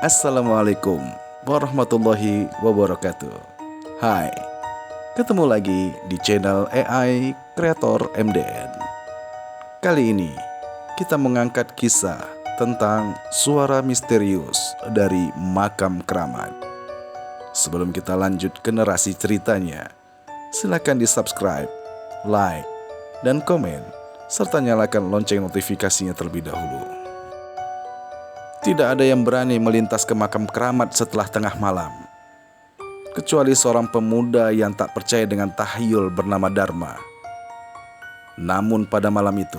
Assalamualaikum warahmatullahi wabarakatuh. Hai, ketemu lagi di channel AI Kreator MDN. Kali ini kita mengangkat kisah tentang suara misterius dari makam keramat. Sebelum kita lanjut ke narasi ceritanya, silakan di subscribe, like, dan komen, serta nyalakan lonceng notifikasinya terlebih dahulu. Tidak ada yang berani melintas ke makam keramat setelah tengah malam, kecuali seorang pemuda yang tak percaya dengan tahyul bernama Dharma. Namun pada malam itu,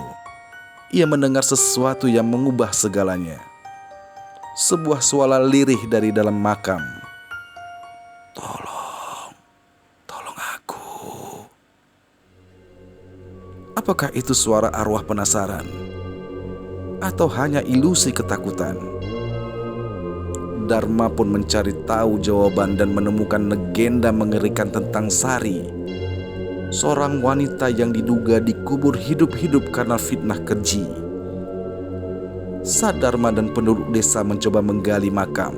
ia mendengar sesuatu yang mengubah segalanya. Sebuah suara lirih dari dalam makam. Tolong aku. Apakah itu suara arwah penasaran? Atau hanya ilusi ketakutan? Dharma pun mencari tahu jawaban dan menemukan legenda mengerikan tentang Sari, seorang wanita yang diduga dikubur hidup-hidup karena fitnah keji. Saat Dharma dan penduduk desa mencoba menggali makam,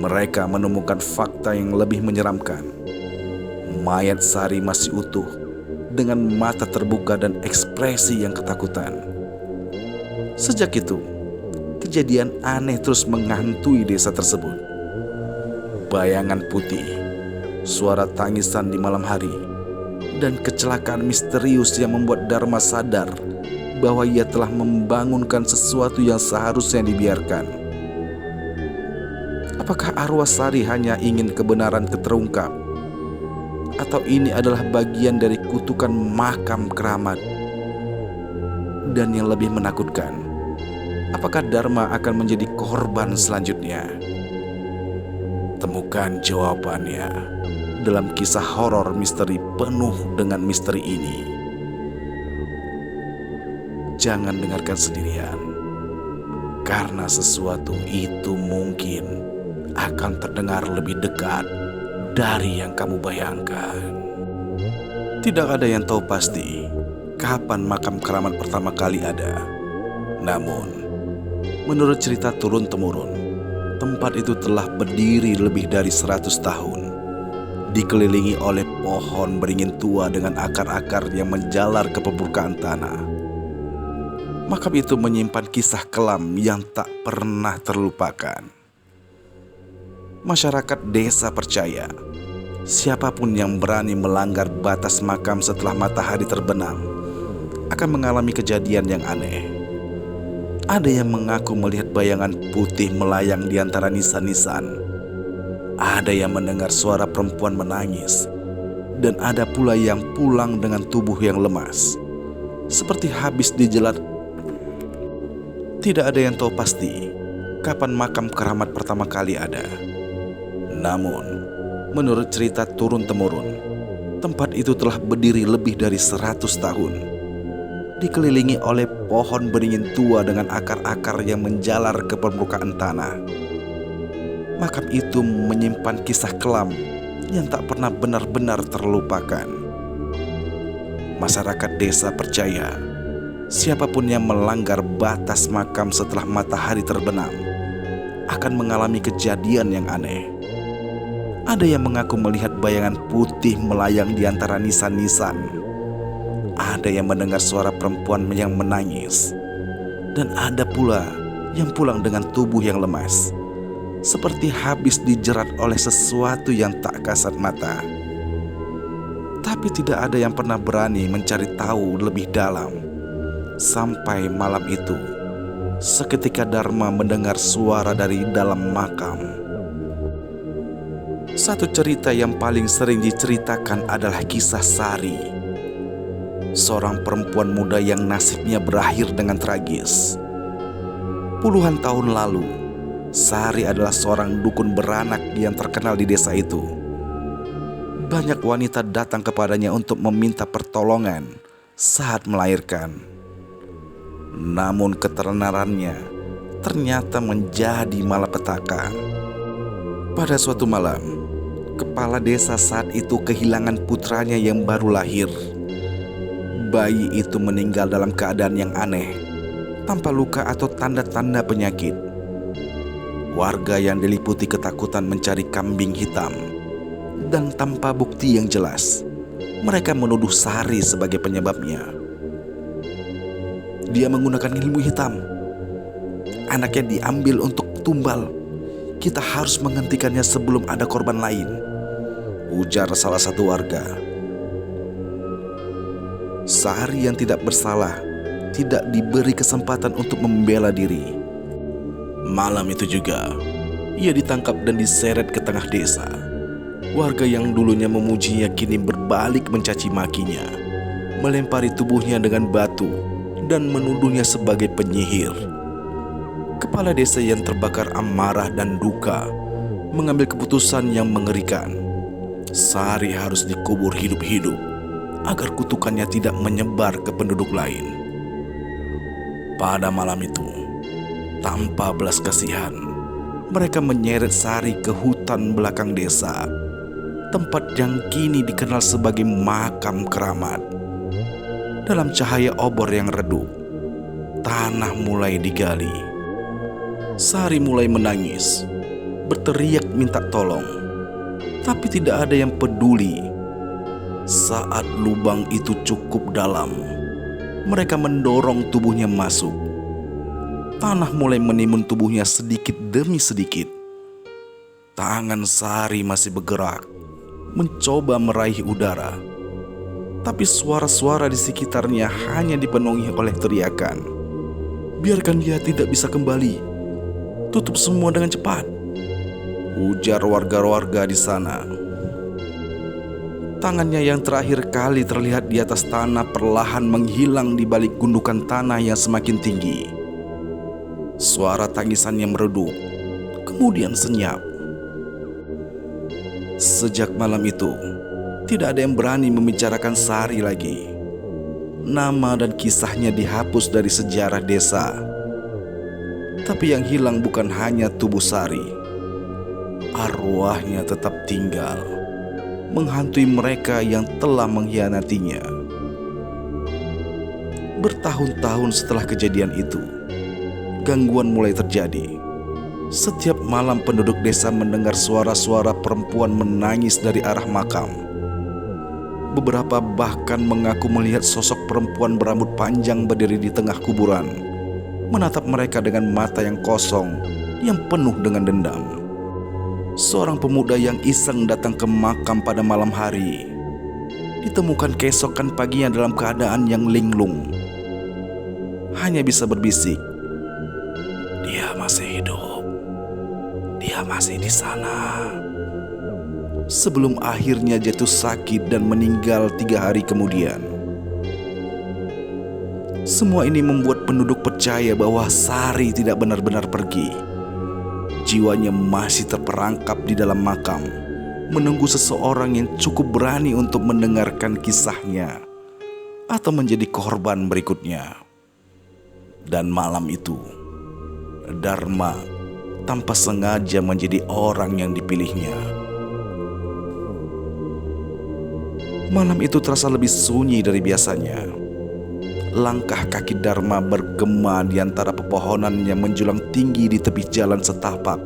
mereka menemukan fakta yang lebih menyeramkan. Mayat Sari masih utuh, dengan mata terbuka dan ekspresi yang ketakutan. Sejak itu, kejadian aneh terus menghantui desa tersebut. Bayangan putih, suara tangisan di malam hari, dan kecelakaan misterius yang membuat Dharma sadar bahwa ia telah membangunkan sesuatu yang seharusnya dibiarkan. Apakah arwah Sari hanya ingin kebenaran terungkap? Atau ini adalah bagian dari kutukan makam keramat? Dan yang lebih menakutkan, apakah Dharma akan menjadi korban selanjutnya? Temukan jawabannya dalam kisah horor misteri penuh dengan misteri ini. Jangan dengarkan sendirian, karena sesuatu itu mungkin akan terdengar lebih dekat dari yang kamu bayangkan. Tidak ada yang tahu pasti kapan makam keramat pertama kali ada. Namun, menurut cerita turun-temurun, tempat itu telah berdiri lebih dari 100 tahun, dikelilingi oleh pohon beringin tua dengan akar-akar yang menjalar ke permukaan tanah. Makam itu menyimpan kisah kelam yang tak pernah terlupakan. Masyarakat desa percaya, siapapun yang berani melanggar batas makam setelah matahari terbenam akan mengalami kejadian yang aneh. Ada yang mengaku melihat bayangan putih melayang di antara nisan-nisan. Ada yang mendengar suara perempuan menangis. Dan ada pula yang pulang dengan tubuh yang lemas, seperti habis dijelat. Tidak ada yang tahu pasti kapan makam keramat pertama kali ada. Namun, menurut cerita turun-temurun, tempat itu telah berdiri lebih dari 100 tahun, dikelilingi oleh pohon beringin tua dengan akar-akar yang menjalar ke permukaan tanah. Makam itu menyimpan kisah kelam yang tak pernah benar-benar terlupakan. Masyarakat desa percaya, siapapun yang melanggar batas makam setelah matahari terbenam akan mengalami kejadian yang aneh. Ada yang mengaku melihat bayangan putih melayang di antara nisan-nisan. Ada yang mendengar suara perempuan yang menangis. Dan ada pula yang pulang dengan tubuh yang lemas, seperti habis dijerat oleh sesuatu yang tak kasat mata. Tapi tidak ada yang pernah berani mencari tahu lebih dalam. Sampai malam itu, seketika Dharma mendengar suara dari dalam makam. Satu cerita yang paling sering diceritakan adalah kisah Sari, seorang perempuan muda yang nasibnya berakhir dengan tragis. Puluhan tahun lalu, Sari adalah seorang dukun beranak yang terkenal di desa itu. Banyak wanita datang kepadanya untuk meminta pertolongan saat melahirkan. Namun ketenarannya ternyata menjadi malapetaka. Pada suatu malam, kepala desa saat itu kehilangan putranya yang baru lahir. Bayi itu meninggal dalam keadaan yang aneh, tanpa luka atau tanda-tanda penyakit. Warga yang diliputi ketakutan mencari kambing hitam, dan tanpa bukti yang jelas, mereka menuduh Sari sebagai penyebabnya. Dia menggunakan ilmu hitam. Anaknya diambil untuk tumbal. Kita harus menghentikannya sebelum ada korban lain, ujar salah satu warga. Sari yang tidak bersalah tidak diberi kesempatan untuk membela diri. Malam itu juga, ia ditangkap dan diseret ke tengah desa. Warga yang dulunya memujinya kini berbalik mencaci makinya, melempari tubuhnya dengan batu, dan menuduhnya sebagai penyihir. Kepala desa yang terbakar amarah dan duka mengambil keputusan yang mengerikan. Sari harus dikubur hidup-hidup agar kutukannya tidak menyebar ke penduduk lain. Pada malam itu, tanpa belas kasihan, mereka menyeret Sari ke hutan belakang desa, tempat yang kini dikenal sebagai makam keramat. Dalam cahaya obor yang redup, tanah mulai digali. Sari mulai menangis, berteriak minta tolong, tapi tidak ada yang peduli. Saat lubang itu cukup dalam, mereka mendorong tubuhnya masuk. Tanah mulai menimbun tubuhnya sedikit demi sedikit. Tangan Sari masih bergerak, mencoba meraih udara. Tapi suara-suara di sekitarnya hanya dipenuhi oleh teriakan. Biarkan dia tidak bisa kembali. Tutup semua dengan cepat, ujar warga-warga di sana. Tangannya yang terakhir kali terlihat di atas tanah perlahan menghilang di balik gundukan tanah yang semakin tinggi. Suara tangisannya meredup, kemudian senyap. Sejak malam itu, tidak ada yang berani membicarakan Sari lagi. Nama dan kisahnya dihapus dari sejarah desa. Tapi yang hilang bukan hanya tubuh Sari. Arwahnya tetap tinggal, menghantui mereka yang telah mengkhianatinya. Bertahun-tahun setelah kejadian itu, gangguan mulai terjadi. Setiap malam penduduk desa mendengar suara-suara perempuan menangis dari arah makam. Beberapa bahkan mengaku melihat sosok perempuan berambut panjang berdiri di tengah kuburan, menatap mereka dengan mata yang kosong, yang penuh dengan dendam. Seorang pemuda yang iseng datang ke makam pada malam hari ditemukan keesokan paginya dalam keadaan yang linglung. Hanya bisa berbisik, "Dia masih hidup. Dia masih di sana." Sebelum akhirnya jatuh sakit dan meninggal 3 hari kemudian. Semua ini membuat penduduk percaya bahwa Sari tidak benar-benar pergi. Jiwanya masih terperangkap di dalam makam, menunggu seseorang yang cukup berani untuk mendengarkan kisahnya atau menjadi korban berikutnya. Dan malam itu, Dharma tanpa sengaja menjadi orang yang dipilihnya. Malam itu terasa lebih sunyi dari biasanya. Langkah kaki Dharma bergema di antara pepohonan yang menjulang tinggi di tepi jalan setapak.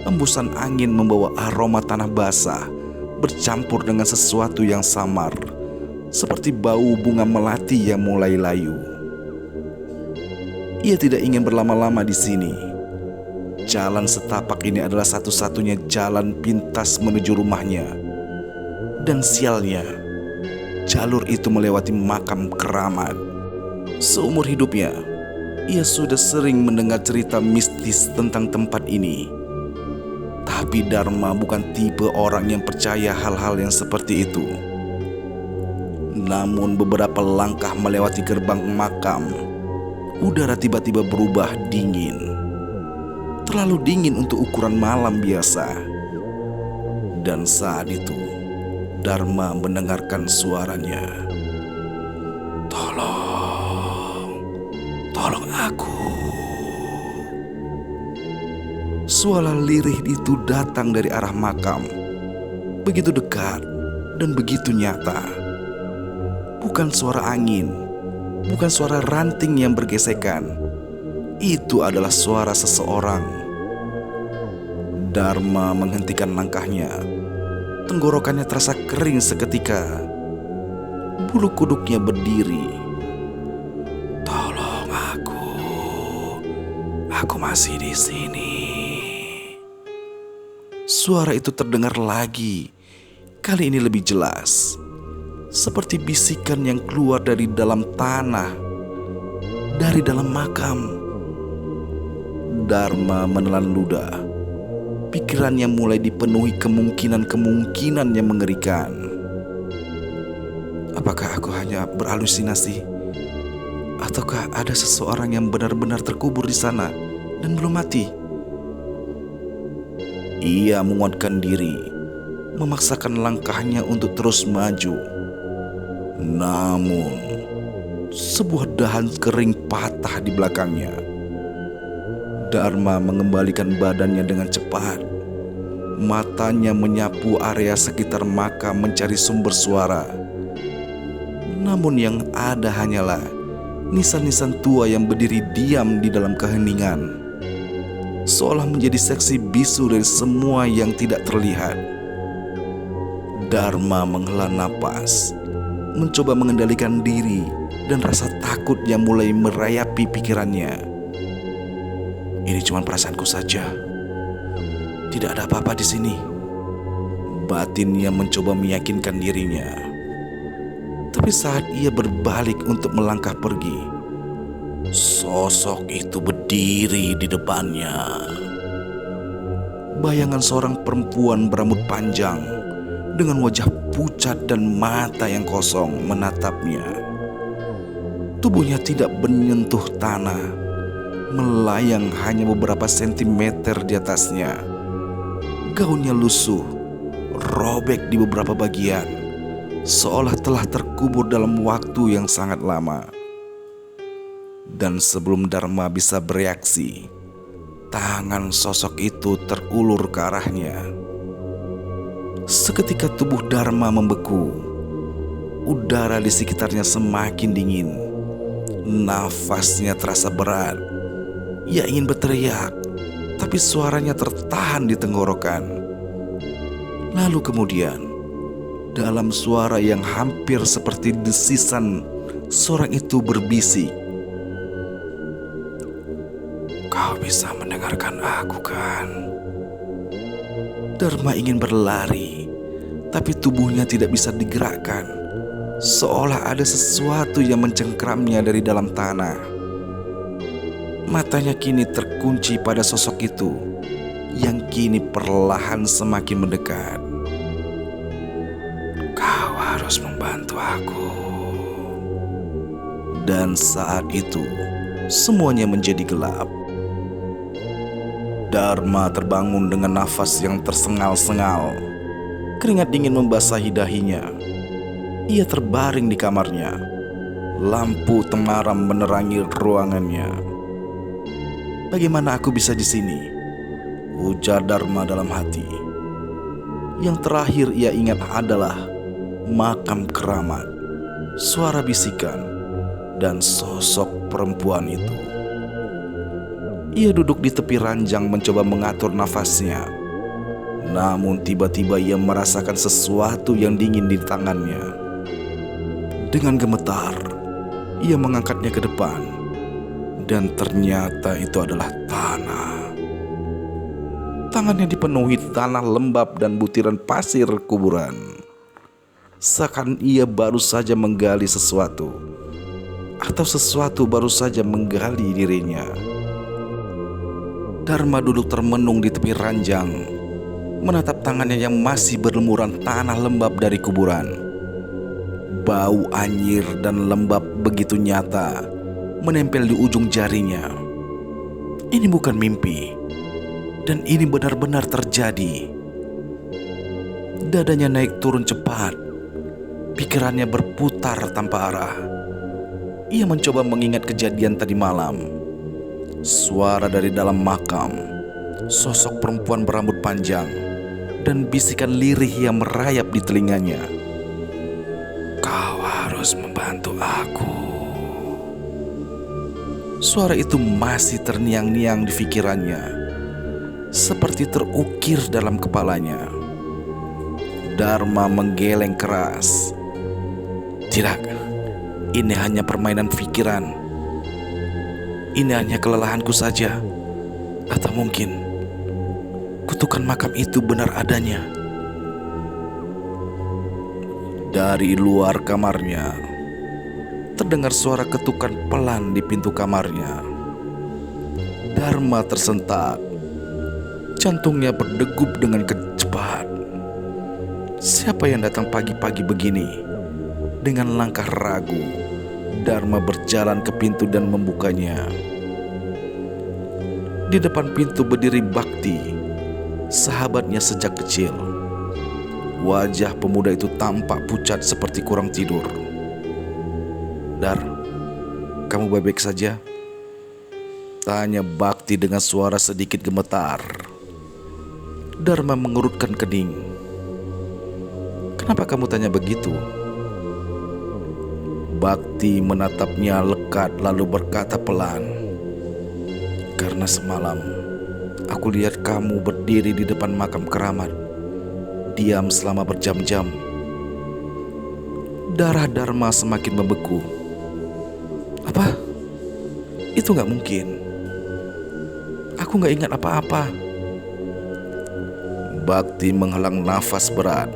Embusan angin membawa aroma tanah basah bercampur dengan sesuatu yang samar, seperti bau bunga melati yang mulai layu. Ia tidak ingin berlama-lama di sini. Jalan setapak ini adalah satu-satunya jalan pintas menuju rumahnya. Dan sialnya, jalur itu melewati makam keramat. Seumur hidupnya, ia sudah sering mendengar cerita mistis tentang tempat ini. Tapi Dharma bukan tipe orang yang percaya hal-hal yang seperti itu. Namun beberapa langkah melewati gerbang makam, udara tiba-tiba berubah dingin. Terlalu dingin untuk ukuran malam biasa. Dan saat itu, Dharma mendengarkan suaranya. Tolong aku." Suara lirih itu datang dari arah makam, begitu dekat dan begitu nyata. Bukan suara angin, bukan suara ranting yang bergesekan. Itu adalah suara seseorang. Dharma menghentikan langkahnya. Tenggorokannya terasa kering seketika. Bulu kuduknya berdiri. "Tolong aku masih di sini." Suara itu terdengar lagi. Kali ini lebih jelas, seperti bisikan yang keluar dari dalam tanah, dari dalam makam. Dharma menelan ludah. Pikirannya mulai dipenuhi kemungkinan-kemungkinan yang mengerikan. Apakah aku hanya berhalusinasi? Ataukah ada seseorang yang benar-benar terkubur di sana dan belum mati? Ia menguatkan diri, memaksakan langkahnya untuk terus maju. Namun, sebuah dahan kering patah di belakangnya. Dharma mengembalikan badannya dengan cepat. Matanya menyapu area sekitar makam mencari sumber suara. Namun yang ada hanyalah nisan-nisan tua yang berdiri diam di dalam keheningan, seolah menjadi saksi bisu dari semua yang tidak terlihat. Dharma menghela napas, mencoba mengendalikan diri dan rasa takut yang mulai merayapi pikirannya. Ini cuma perasaanku saja. Tidak ada apa-apa di sini. Batinnya mencoba meyakinkan dirinya. Tapi saat ia berbalik untuk melangkah pergi, sosok itu berdiri di depannya. Bayangan seorang perempuan berambut panjang dengan wajah pucat dan mata yang kosong menatapnya. Tubuhnya tidak menyentuh tanah, melayang hanya beberapa sentimeter di atasnya. Gaunnya lusuh, robek di beberapa bagian, seolah telah terkubur dalam waktu yang sangat lama. Dan sebelum Dharma bisa bereaksi, tangan sosok itu terulur ke arahnya. Seketika tubuh Dharma membeku. Udara di sekitarnya semakin dingin. Nafasnya terasa berat. Ia ingin berteriak, tapi suaranya tertahan di tenggorokan. Lalu kemudian, dalam suara yang hampir seperti desisan, seorang itu berbisik, "Kau bisa mendengarkan aku kan?" Dharma ingin berlari, tapi tubuhnya tidak bisa digerakkan, seolah ada sesuatu yang mencengkramnya dari dalam tanah. Matanya kini terkunci pada sosok itu yang kini perlahan semakin mendekat. "Kau harus membantu aku." Dan saat itu semuanya menjadi gelap. Dharma terbangun dengan nafas yang tersengal-sengal. Keringat dingin membasahi dahinya. Ia terbaring di kamarnya. Lampu temaram menerangi ruangannya. "Bagaimana aku bisa di sini?" ujar Dharma dalam hati. Yang terakhir ia ingat adalah makam keramat, suara bisikan, dan sosok perempuan itu. Ia duduk di tepi ranjang mencoba mengatur nafasnya. Namun tiba-tiba ia merasakan sesuatu yang dingin di tangannya. Dengan gemetar, ia mengangkatnya ke depan. Dan ternyata itu adalah tanah. Tangannya dipenuhi tanah lembab dan butiran pasir kuburan. Seakan ia baru saja menggali sesuatu, atau sesuatu baru saja menggali dirinya. Dharma duduk termenung di tepi ranjang, menatap tangannya yang masih berlumuran tanah lembab dari kuburan. Bau anyir dan lembab begitu nyata menempel di ujung jarinya. Ini bukan mimpi, dan ini benar-benar terjadi. Dadanya naik turun cepat. Pikirannya berputar tanpa arah. Ia mencoba mengingat kejadian tadi malam. Suara dari dalam makam, sosok perempuan berambut panjang, dan bisikan lirih yang merayap di telinganya. "Kau harus membantu aku." Suara itu masih terniang-niang di pikirannya. seperti terukir dalam kepalanya. Dharma menggeleng keras. Tidak, ini hanya permainan pikiran. Ini hanya kelelahanku saja. Atau mungkin kutukan makam itu benar adanya. Dari luar kamarnya terdengar suara ketukan pelan di pintu kamarnya. Dharma tersentak. Jantungnya berdegup dengan cepat. Siapa yang datang pagi-pagi begini? Dengan langkah ragu, Dharma berjalan ke pintu dan membukanya. Di depan pintu berdiri Bakti, sahabatnya sejak kecil. Wajah pemuda itu tampak pucat seperti kurang tidur. Dar, kamu baik-baik saja? Tanya Bakti dengan suara sedikit gemetar. Dharma mengerutkan kening. Kenapa kamu tanya begitu? Bakti menatapnya lekat lalu berkata pelan. Karena semalam aku lihat kamu berdiri di depan makam keramat, diam selama berjam-jam. Darah Dharma semakin membeku. Apa? Itu gak mungkin. Aku gak ingat apa-apa. Bakti menghalang nafas berat.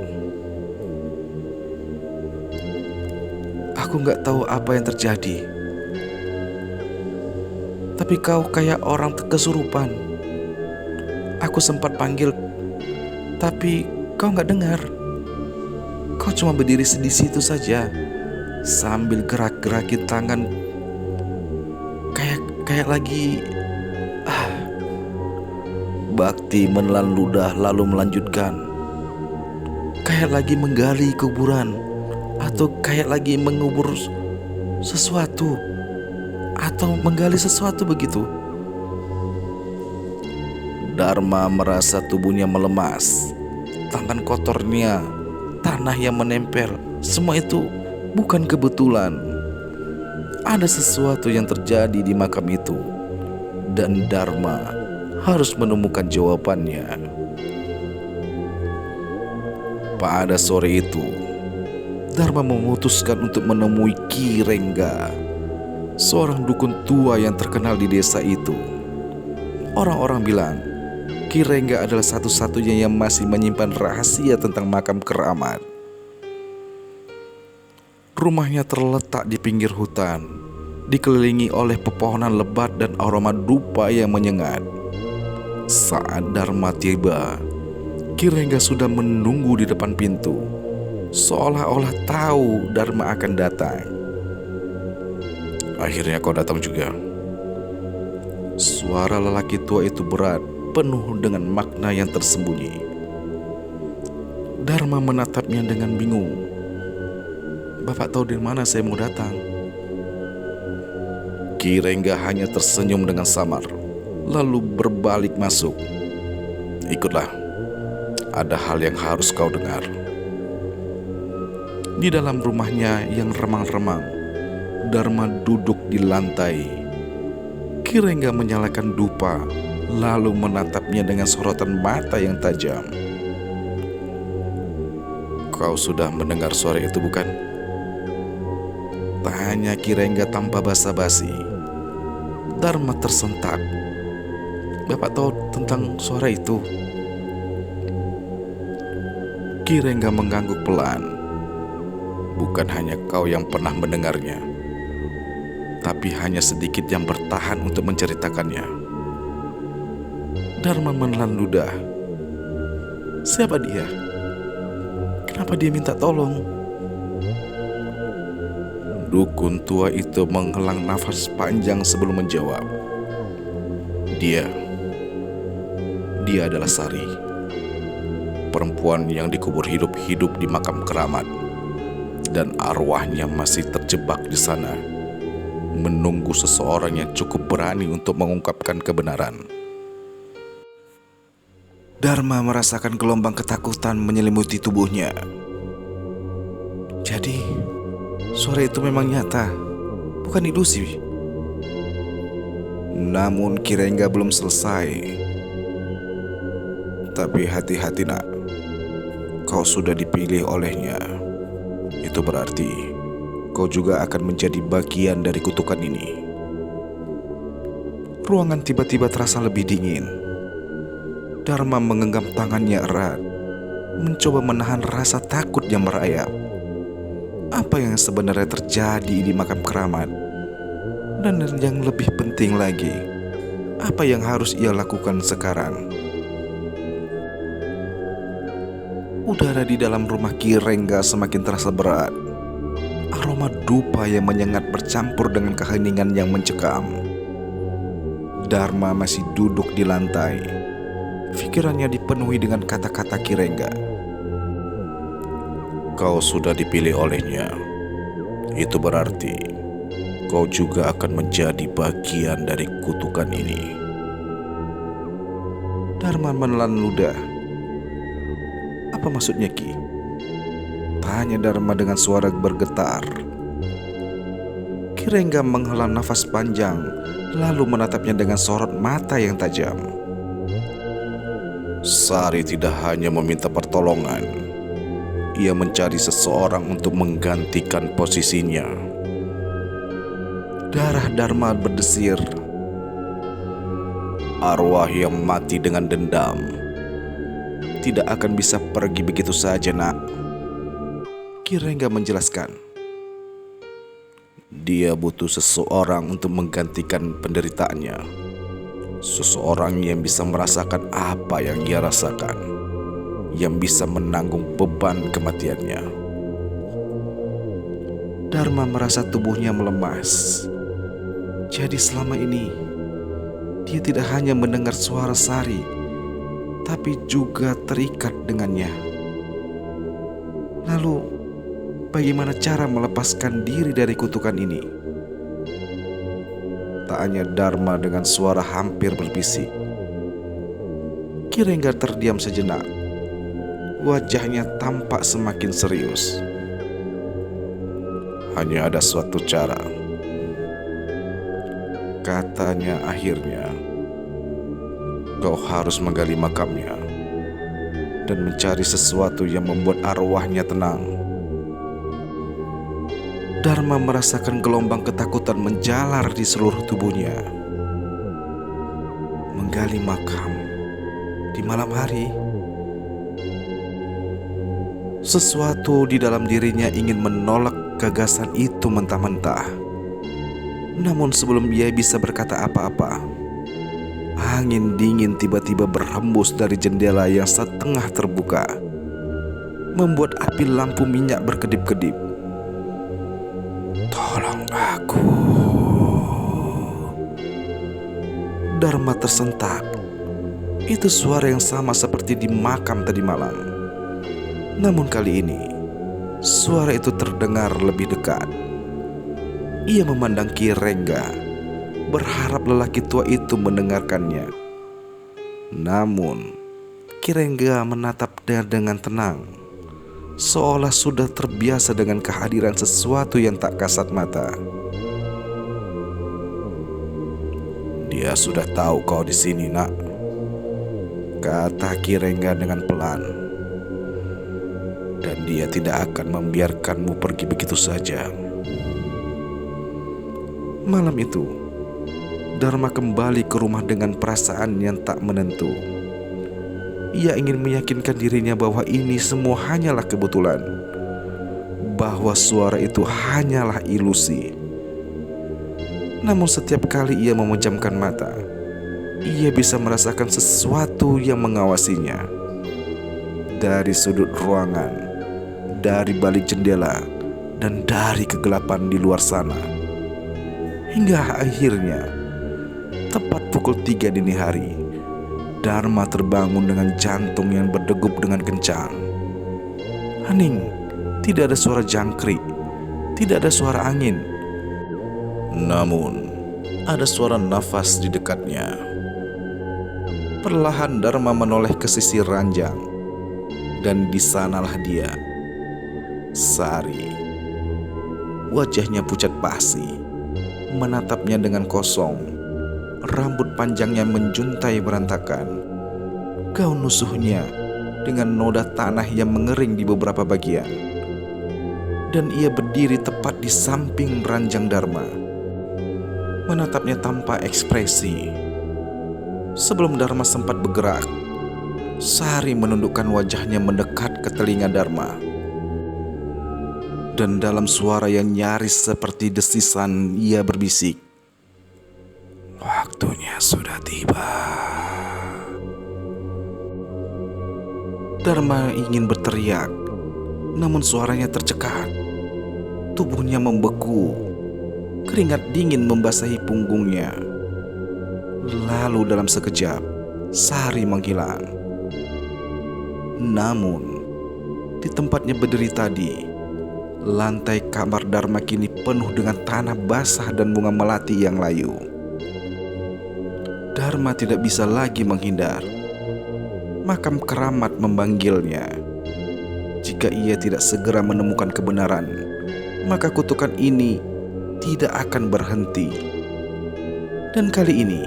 Aku gak tahu apa yang terjadi. Tapi kau kayak orang kesurupan. Aku sempat panggil, tapi kau gak dengar. Kau cuma berdiri di situ saja, sambil gerak-gerakin tangan. Kayak lagi... Bakti menelan ludah lalu melanjutkan. Kayak lagi menggali kuburan. Atau kayak lagi mengubur sesuatu. Atau menggali sesuatu begitu. Dharma merasa tubuhnya melemas. Tangan kotornya, tanah yang menempel, semua itu bukan kebetulan. Ada sesuatu yang terjadi di makam itu, dan Dharma harus menemukan jawabannya. Pada sore itu, Dharma memutuskan untuk menemui Ki Rengga, seorang dukun tua yang terkenal di desa itu. Orang-orang bilang Ki Rengga adalah satu-satunya yang masih menyimpan rahasia tentang makam keramat. Rumahnya terletak di pinggir hutan, dikelilingi oleh pepohonan lebat dan aroma dupa yang menyengat. Saat Dharma tiba, Ki Rengga sudah menunggu di depan pintu, seolah-olah tahu Dharma akan datang. Akhirnya kau datang juga. Suara lelaki tua itu berat, penuh dengan makna yang tersembunyi. Dharma menatapnya dengan bingung. Bapak tahu dari mana saya mau datang? Ki Rengga hanya tersenyum dengan samar, lalu berbalik masuk. Ikutlah, ada hal yang harus kau dengar. Di dalam rumahnya yang remang-remang, Dharma duduk di lantai. Ki Rengga menyalakan dupa, lalu menatapnya dengan sorotan mata yang tajam. Kau sudah mendengar suara itu bukan? Tanya Ki Rengga tanpa basa-basi. Dharma tersentak. Bapak tahu tentang suara itu? Ki Rengga mengangguk pelan. Bukan hanya kau yang pernah mendengarnya, tapi hanya sedikit yang bertahan untuk menceritakannya. Dharma menelan ludah. Siapa dia? Kenapa dia minta tolong? Dukun tua itu menghelang nafas panjang sebelum menjawab. Dia adalah Sari, perempuan yang dikubur hidup-hidup di makam keramat, dan arwahnya masih terjebak di sana, menunggu seseorang yang cukup berani untuk mengungkapkan kebenaran. Dharma merasakan gelombang ketakutan menyelimuti tubuhnya. Jadi, suara itu memang nyata, bukan ilusi. Namun Ki Rengga belum selesai. Tapi hati-hati nak, kau sudah dipilih olehnya. Itu berarti kau juga akan menjadi bagian dari kutukan ini. Ruangan tiba-tiba terasa lebih dingin. Dharma menggenggam tangannya erat, mencoba menahan rasa takut yang merayap. Apa yang sebenarnya terjadi di makam keramat? Dan yang lebih penting lagi, apa yang harus ia lakukan sekarang? Udara di dalam rumah Ki Rengga semakin terasa berat. Aroma dupa yang menyengat bercampur dengan keheningan yang mencekam. Dharma masih duduk di lantai. Pikirannya dipenuhi dengan kata-kata Ki Rengga. Kau sudah dipilih olehnya. Itu berarti kau juga akan menjadi bagian dari kutukan ini. Dharma menelan ludah. Apa maksudnya Ki? Tanya Dharma dengan suara bergetar. Ki Rengga menghela nafas panjang, lalu menatapnya dengan sorot mata yang tajam. Sari tidak hanya meminta pertolongan, ia mencari seseorang untuk menggantikan posisinya. Darah Dharma berdesir. Arwah yang mati dengan dendam tidak akan bisa pergi begitu saja nak. Ki Rengga menjelaskan. Dia butuh seseorang untuk menggantikan penderitaannya. Seseorang yang bisa merasakan apa yang ia rasakan, yang bisa menanggung beban kematiannya. Dharma merasa tubuhnya melemas. Jadi selama ini dia tidak hanya mendengar suara Sari, tapi juga terikat dengannya. Lalu, bagaimana cara melepaskan diri dari kutukan ini? Tanya Dharma dengan suara hampir berbisik. Ki Rengga terdiam sejenak. Wajahnya tampak semakin serius. Hanya ada suatu cara, katanya akhirnya. Kau harus menggali makamnya dan mencari sesuatu yang membuat arwahnya tenang. Dharma merasakan gelombang ketakutan menjalar di seluruh tubuhnya. Menggali makam di malam hari. Sesuatu di dalam dirinya ingin menolak gagasan itu mentah-mentah. Namun sebelum ia bisa berkata apa-apa, angin dingin tiba-tiba berhembus dari jendela yang setengah terbuka, membuat api lampu minyak berkedip-kedip. Tolong aku. Dharma tersentak. Itu suara yang sama seperti di makam tadi malam. Namun kali ini, suara itu terdengar lebih dekat. Ia memandang Ki Rengga, berharap lelaki tua itu mendengarkannya. Namun, Ki Rengga menatap dia dengan tenang, seolah sudah terbiasa dengan kehadiran sesuatu yang tak kasat mata. Dia sudah tahu kau di sini, nak, kata Ki Rengga dengan pelan. Dan dia tidak akan membiarkanmu pergi begitu saja. Malam itu, Dharma kembali ke rumah dengan perasaan yang tak menentu. Ia ingin meyakinkan dirinya bahwa ini semua hanyalah kebetulan, bahwa suara itu hanyalah ilusi. Namun setiap kali ia memejamkan mata, ia bisa merasakan sesuatu yang mengawasinya. Dari sudut ruangan, dari balik jendela, dan dari kegelapan di luar sana. Hingga akhirnya, tepat pukul 3 dini hari, Dharma terbangun dengan jantung yang berdegup dengan kencang. Hening, tidak ada suara jangkrik, tidak ada suara angin. Namun, ada suara nafas di dekatnya. Perlahan Dharma menoleh ke sisi ranjang, dan di sanalah dia, Sari. Wajahnya pucat pasi, menatapnya dengan kosong. Rambut panjangnya menjuntai berantakan. gaun lusuhnya dengan noda tanah yang mengering di beberapa bagian. Dan ia berdiri tepat di samping ranjang Dharma, menatapnya tanpa ekspresi. Sebelum Dharma sempat bergerak, Sari menundukkan wajahnya mendekat ke telinga Dharma. Dan dalam suara yang nyaris seperti desisan, ia berbisik, "Waktunya sudah tiba." Dharma ingin berteriak, namun suaranya tercekat. Tubuhnya membeku, keringat dingin membasahi punggungnya. Lalu dalam sekejap, Sari menghilang. Namun, di tempatnya berdiri tadi, lantai kamar Dharma kini penuh dengan tanah basah dan bunga melati yang layu. Dharma tidak bisa lagi menghindar. Makam keramat memanggilnya. Jika ia tidak segera menemukan kebenaran, maka kutukan ini tidak akan berhenti. Dan kali ini,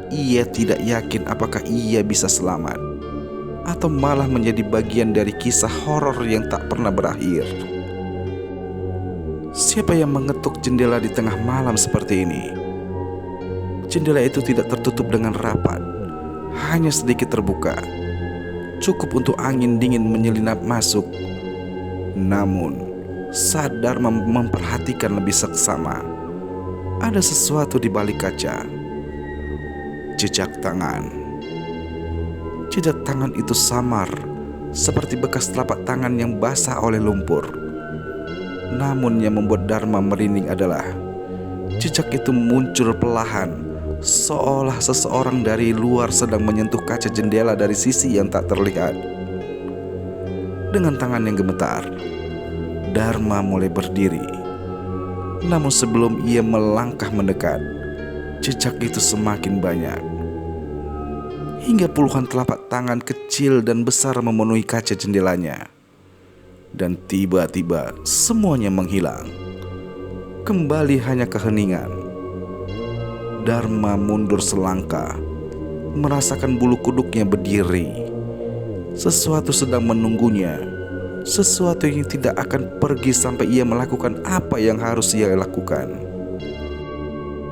ia tidak yakin apakah ia bisa selamat, atau malah menjadi bagian dari kisah horor yang tak pernah berakhir. Siapa yang mengetuk jendela di tengah malam seperti ini? Jendela itu tidak tertutup dengan rapat, hanya sedikit terbuka, cukup untuk angin dingin menyelinap masuk. Namun, saat Dharma memperhatikan lebih seksama, ada sesuatu di balik kaca. Jejak tangan. Jejak tangan itu samar, seperti bekas telapak tangan yang basah oleh lumpur. Namun yang membuat Dharma merinding adalah jejak itu muncul perlahan, seolah seseorang dari luar sedang menyentuh kaca jendela dari sisi yang tak terlihat. Dengan tangan yang gemetar, Dharma mulai berdiri. Namun sebelum ia melangkah mendekat, jejak itu semakin banyak, hingga puluhan telapak tangan kecil dan besar memenuhi kaca jendelanya. Dan tiba-tiba semuanya menghilang. Kembali hanya keheningan. Dharma mundur selangkah, merasakan bulu kuduknya berdiri. Sesuatu sedang menunggunya, sesuatu yang tidak akan pergi sampai ia melakukan apa yang harus ia lakukan.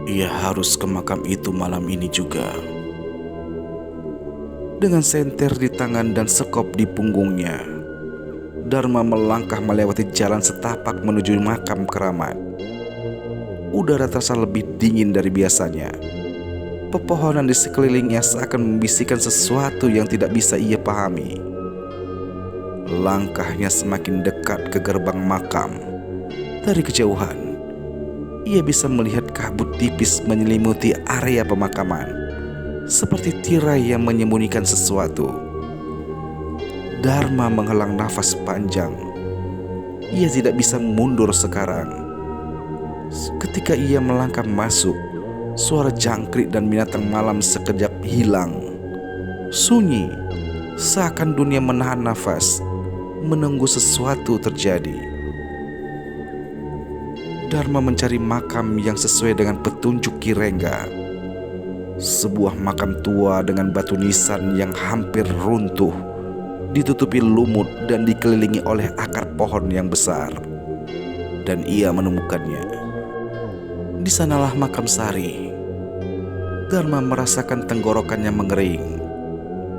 Ia harus ke makam itu malam ini juga. Dengan senter di tangan dan sekop di punggungnya, Dharma melangkah melewati jalan setapak menuju makam keramat. Udara terasa lebih dingin dari biasanya. Pepohonan di sekelilingnya seakan membisikkan sesuatu yang tidak bisa ia pahami. Langkahnya semakin dekat ke gerbang makam. Dari kejauhan, ia bisa melihat kabut tipis menyelimuti area pemakaman, seperti tirai yang menyembunyikan sesuatu. Dharma menghela nafas panjang. Ia tidak bisa mundur sekarang. Ketika ia melangkah masuk, suara jangkrik dan binatang malam sekejap hilang. Sunyi, seakan dunia menahan nafas, menunggu sesuatu terjadi. Dharma mencari makam yang sesuai dengan petunjuk Ki Rengga. Sebuah makam tua dengan batu nisan yang hampir runtuh, ditutupi lumut dan dikelilingi oleh akar pohon yang besar. Dan ia menemukannya. Di sanalah makam Sari. Dharma merasakan tenggorokannya mengering.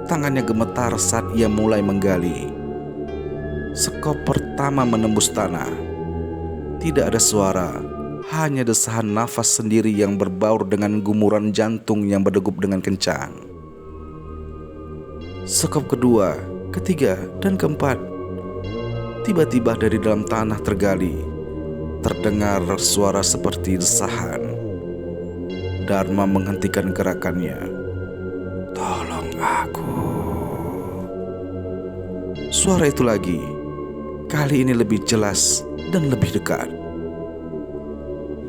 Tangannya gemetar saat ia mulai menggali. Sekop pertama menembus tanah. Tidak ada suara, hanya desahan nafas sendiri yang berbaur dengan gumuran jantung yang berdegup dengan kencang. Sekop kedua, ketiga, dan keempat. Tiba-tiba dari dalam tanah tergali, terdengar suara seperti desahan. Dharma menghentikan gerakannya. "Tolong aku." Suara itu lagi, kali ini lebih jelas dan lebih dekat.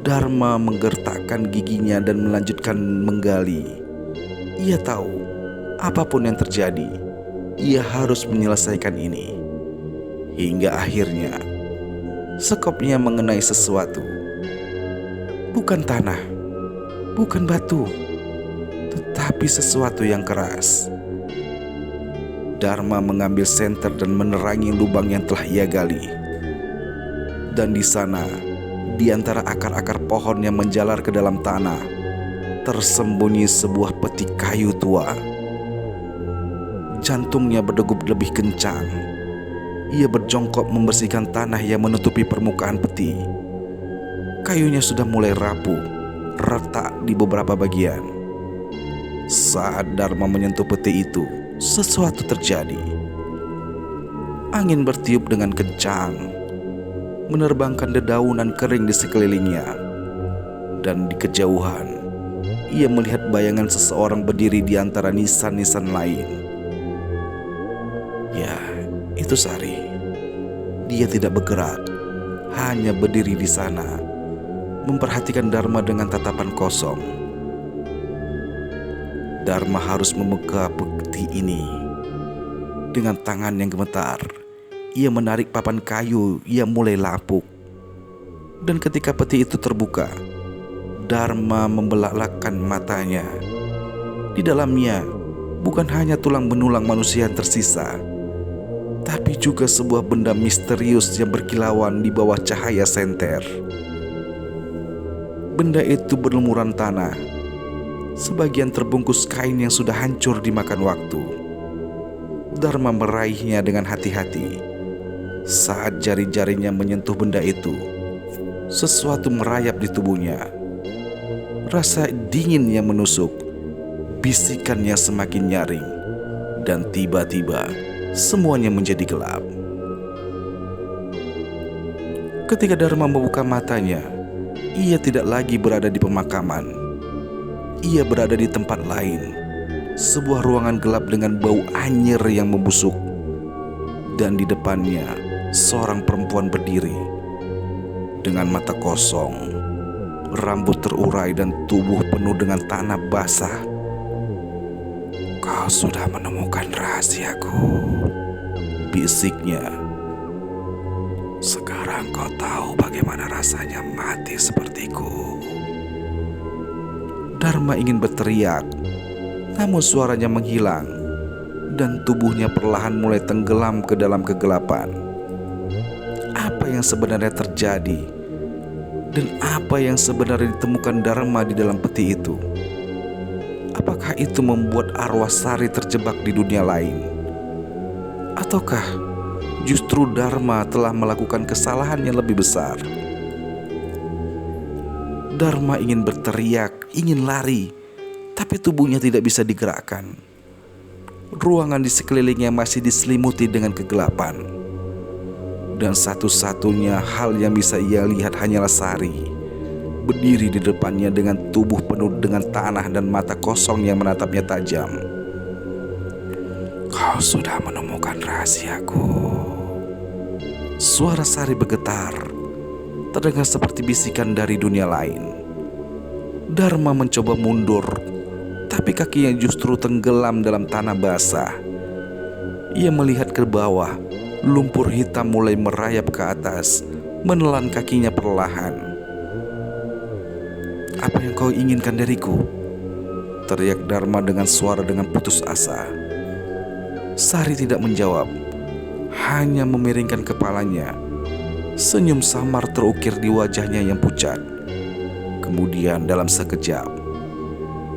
Dharma menggertakkan giginya dan melanjutkan menggali. Ia tahu, apapun yang terjadi, ia harus menyelesaikan ini. Hingga akhirnya, sekopnya mengenai sesuatu. Bukan tanah, bukan batu, tetapi sesuatu yang keras. Dharma mengambil senter dan menerangi lubang yang telah ia gali. Dan di sana, di antara akar-akar pohon yang menjalar ke dalam tanah, tersembunyi sebuah peti kayu tua. Jantungnya berdegup lebih kencang. Ia berjongkok membersihkan tanah yang menutupi permukaan peti. Kayunya sudah mulai rapuh, retak di beberapa bagian. Saat Dharma menyentuh peti itu, sesuatu terjadi. Angin bertiup dengan kencang, menerbangkan dedaunan kering di sekelilingnya. Dan di kejauhan, ia melihat bayangan seseorang berdiri di antara nisan-nisan lain. Ya, itu Sari. Dia tidak bergerak, hanya berdiri di sana, memperhatikan Dharma dengan tatapan kosong. Dharma harus membuka peti ini. Dengan tangan yang gemetar, ia menarik papan kayu yang mulai lapuk. Dan ketika peti itu terbuka, Dharma membelalakan matanya. Di dalamnya bukan hanya tulang benulang manusia yang tersisa, tapi juga sebuah benda misterius yang berkilauan di bawah cahaya senter. Benda itu berlumuran tanah, sebagian terbungkus kain yang sudah hancur dimakan waktu. Dharma meraihnya dengan hati-hati. Saat jari-jarinya menyentuh benda itu, sesuatu merayap di tubuhnya. Rasa dingin yang menusuk, bisikan yang semakin nyaring, dan tiba-tiba semuanya menjadi gelap. Ketika Dharma membuka matanya, ia tidak lagi berada di pemakaman. Ia berada di tempat lain, sebuah ruangan gelap dengan bau anyir yang membusuk. Dan di depannya, seorang perempuan berdiri dengan mata kosong, rambut terurai dan tubuh penuh dengan tanah basah. "Kau sudah menemukan rahasiaku," bisiknya. "Sekarang kau tahu bagaimana rasanya mati sepertiku." Dharma ingin berteriak, namun suaranya menghilang dan tubuhnya perlahan mulai tenggelam ke dalam kegelapan. Apa yang sebenarnya terjadi? Dan apa yang sebenarnya ditemukan Dharma di dalam peti itu? Apakah itu membuat arwah Sari terjebak di dunia lain? Ataukah justru Dharma telah melakukan kesalahan yang lebih besar? Dharma ingin berteriak, ingin lari, tapi tubuhnya tidak bisa digerakkan. Ruangan di sekelilingnya masih diselimuti dengan kegelapan. Dan satu-satunya hal yang bisa ia lihat hanyalah Sari, berdiri di depannya dengan tubuh penuh dengan tanah dan mata kosong yang menatapnya tajam. "Kau sudah menemukan rahasiaku." Suara Sari bergetar, terdengar seperti bisikan dari dunia lain. Dharma mencoba mundur, tapi kakinya justru tenggelam dalam tanah basah. Ia melihat ke bawah, lumpur hitam mulai merayap ke atas, menelan kakinya perlahan. "Apa yang kau inginkan dariku?" teriak Dharma dengan suara dengan putus asa. Sari tidak menjawab, hanya memiringkan kepalanya. Senyum samar terukir di wajahnya yang pucat. Kemudian dalam sekejap,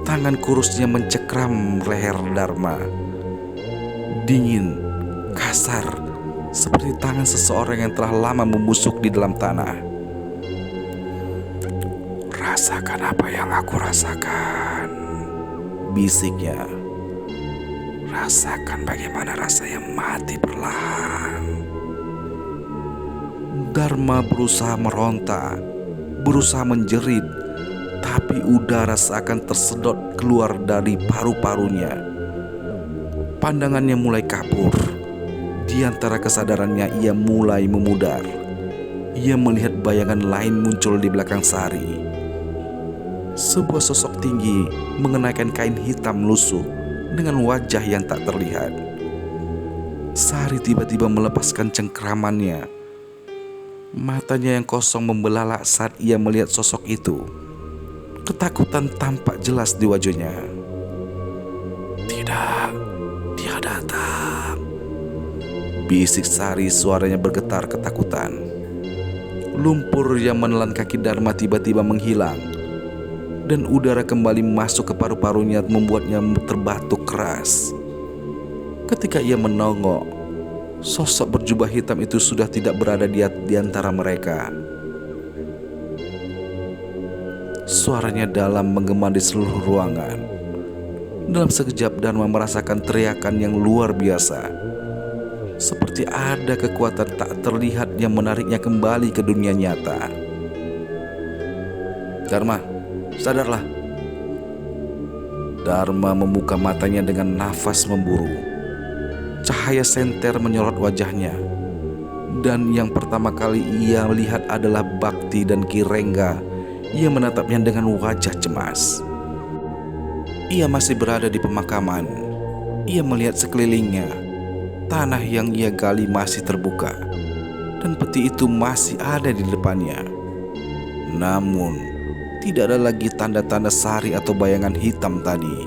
tangan kurusnya mencekram leher Dharma. Dingin, kasar, seperti tangan seseorang yang telah lama membusuk di dalam tanah. "Rasakan apa yang aku rasakan," bisiknya. "Rasakan bagaimana rasanya mati perlahan." Dharma berusaha meronta, berusaha menjerit, tapi udara seakan tersedot keluar dari paru-parunya. Pandangannya mulai kabur. Di antara kesadarannya ia mulai memudar. Ia melihat bayangan lain muncul di belakang Sari. Sebuah sosok tinggi mengenakan kain hitam lusuh dengan wajah yang tak terlihat. Sari tiba-tiba melepaskan cengkramannya. Matanya yang kosong membelalak saat ia melihat sosok itu. Ketakutan tampak jelas di wajahnya. "Tidak, dia datang," Bisik Sari suaranya bergetar ketakutan. Lumpur yang menelan kaki Dharma tiba-tiba menghilang, dan udara kembali masuk ke paru-parunya membuatnya terbatuk keras. Ketika ia menongok, sosok berjubah hitam itu sudah tidak berada di antara mereka. Suaranya dalam menggema di seluruh ruangan. Dalam sekejap Dharma merasakan teriakan yang luar biasa. Seperti ada kekuatan tak terlihat yang menariknya kembali ke dunia nyata. Dharma, sadarlah. Dharma membuka matanya dengan nafas memburu. Cahaya senter menyorot wajahnya. Dan yang pertama kali ia lihat adalah Bhakti dan Ki Rengga. Ia menatapnya dengan wajah cemas. Ia masih berada di pemakaman. Ia melihat sekelilingnya. Tanah yang ia gali masih terbuka, dan peti itu masih ada di depannya. Namun, tidak ada lagi tanda-tanda Sari atau bayangan hitam tadi.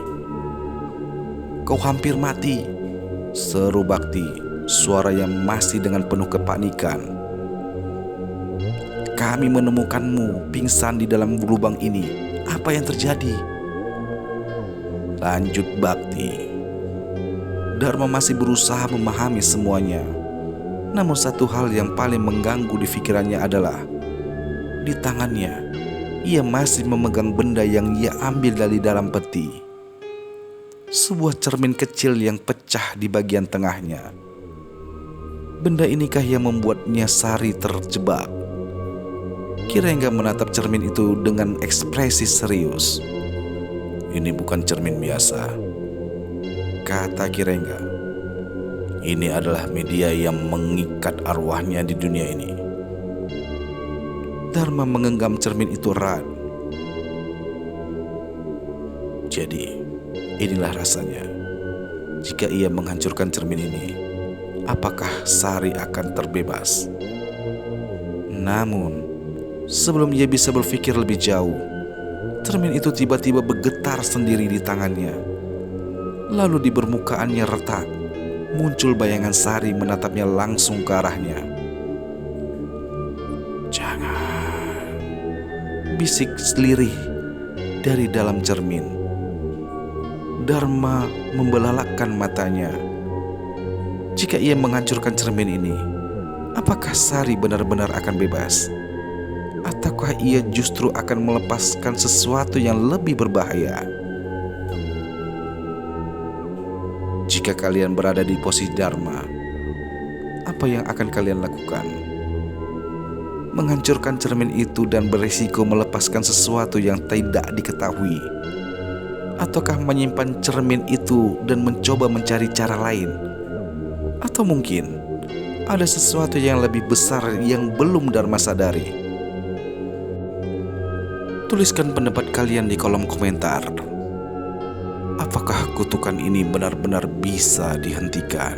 "Kau hampir mati," seru Bhakti, suara yang masih dengan penuh kepanikan. "Kami menemukanmu pingsan di dalam lubang ini. Apa yang terjadi?" Lanjut Bhakti. Dharma masih berusaha memahami semuanya. Namun satu hal yang paling mengganggu di pikirannya adalah di tangannya ia masih memegang benda yang ia ambil dari dalam peti. Sebuah cermin kecil yang pecah di bagian tengahnya. Benda inikah yang membuatnya Sari terjebak? Ki Rengga menatap cermin itu dengan ekspresi serius. "Ini bukan cermin biasa," kata Ki Rengga. "Ini adalah media yang mengikat arwahnya di dunia ini." Dharma menggenggam cermin itu erat. "Jadi, inilah rasanya. Jika ia menghancurkan cermin ini, apakah Sari akan terbebas?" Namun, sebelum ia bisa berpikir lebih jauh, cermin itu tiba-tiba bergetar sendiri di tangannya. Lalu di permukaannya retak, muncul bayangan Sari menatapnya langsung ke arahnya. "Jangan," bisik lirih dari dalam cermin. Dharma membelalakkan matanya. Jika ia menghancurkan cermin ini, apakah Sari benar-benar akan bebas? Ataukah ia justru akan melepaskan sesuatu yang lebih berbahaya? Jika kalian berada di posisi Dharma, apa yang akan kalian lakukan? Menghancurkan cermin itu dan berisiko melepaskan sesuatu yang tidak diketahui? Ataukah menyimpan cermin itu dan mencoba mencari cara lain? Atau mungkin ada sesuatu yang lebih besar yang belum Dharma sadari? Tuliskan pendapat kalian di kolom komentar. Apakah kutukan ini benar-benar bisa dihentikan?